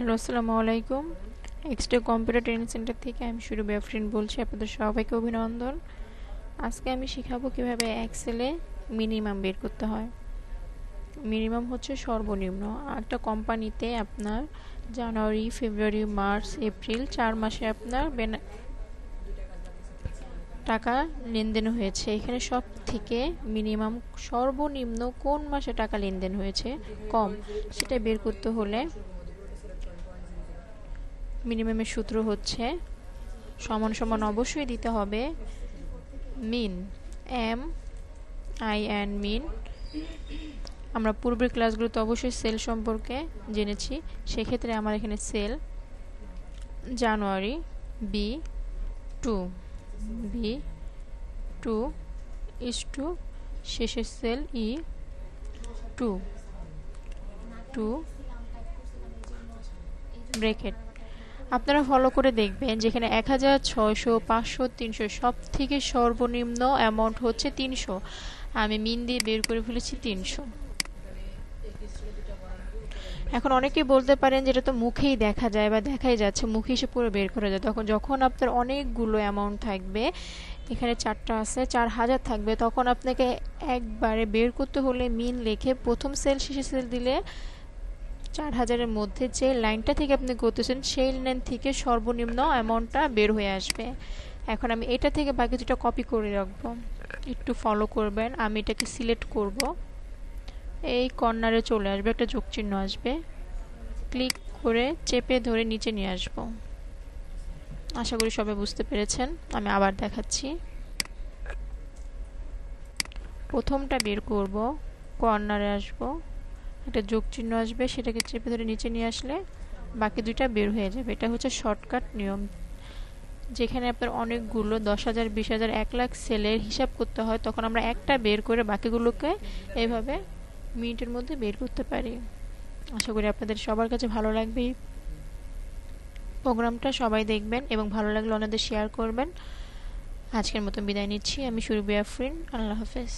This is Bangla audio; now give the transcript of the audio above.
হ্যালো, আসসালামু আলাইকুম। এক্সটে কম্পিউটার ট্রেনিং সেন্টার থেকে আমি সুরভি আফরিন বলছি। আপনাদের সবাইকে অভিনন্দন। আজকে আমি শেখাবো কিভাবে এক্সেলে মিনিমাম বের করতে হয়। মিনিমাম হচ্ছে সর্বনিম্ন। একটা কোম্পানিতে আপনার জানুয়ারি, ফেব্রুয়ারি, মার্চ, এপ্রিল 4 মাসে আপনার টাকা লেনদেন হয়েছে। এখানে সব থেকে মিনিমাম সর্বনিম্ন কোন মাসে টাকা লেনদেন হয়েছে কম, সেটা বের করতে হলে মিনিমামের সূত্র হচ্ছে সমান সমান অবশ্যই দিতে হবে মিন, MIN। আমরা পূর্বের ক্লাসগুলোতে অবশ্যই সেল সম্পর্কে জেনেছি, সেক্ষেত্রে আমার এখানে sell January B2 B2 is to শেষের সেল E2 2 ব্রেকেট। আপনারা ফলো করে দেখবেন যেখানে 1000, 600, 500, 300 সব থেকে সর্বনিম্ন অ্যামাউন্ট হচ্ছে 300। আমি মিন দিয়ে বের করে ফেলেছি 300। এখন অনেকেই বলতে পারেন যেটা তো মুখেই দেখা যায় বা দেখাই যাচ্ছে, মুখে এসে পুরো বের করা যায়। যখন আপনার অনেকগুলো অ্যামাউন্ট থাকবে, এখানে 4টা আছে, 4000 থাকবে, তখন আপনাকে একবারে বের করতে হলে মিন লিখে প্রথম সেল শেষে সেল দিলে 4000-এর মধ্যে যে লাইনটা থেকে আপনি করতেছেন সেই লাইন থেকে সর্বনিম্ন অ্যামাউন্টটা বের হয়ে আসবে। এখন আমি এটা থেকে বাকি দুটো কপি করে রাখবো, একটু ফলো করবেন। আমি এটাকে সিলেক্ট করব, এই কর্নারে চলে আসবে, একটা যোগ চিহ্ন আসবে, ক্লিক করে চেপে ধরে নিচে নিয়ে আসব। আশা করি সবাই বুঝতে পেরেছেন। আমি আবার দেখাচ্ছি। প্রথমটা বের করব, কর্নারে আসব, একটা যোগ চিহ্ন আসবে, সেটাকে চেপে ধরে নিচে নিয়ে আসলে বাকি দুইটা বের হয়ে যাবে। এটা হচ্ছে শর্টকাট নিয়ম। যেখানে আপনার অনেকগুলো 10,000, 20,000, 1 লাখ সেলের হিসাব করতে হয়, তখন আমরা একটা বের করে বাকিগুলোকে এইভাবে মিনিটের মধ্যে বের করতে পারি। আশা করি আপনাদের সবার কাছে ভালো লাগবে এই প্রোগ্রামটা। সবাই দেখবেন এবং ভালো লাগলে অন্যদের শেয়ার করবেন। আজকের মতো বিদায় নিচ্ছি। আমি সুরভি আফরিন। আল্লাহ হাফেজ।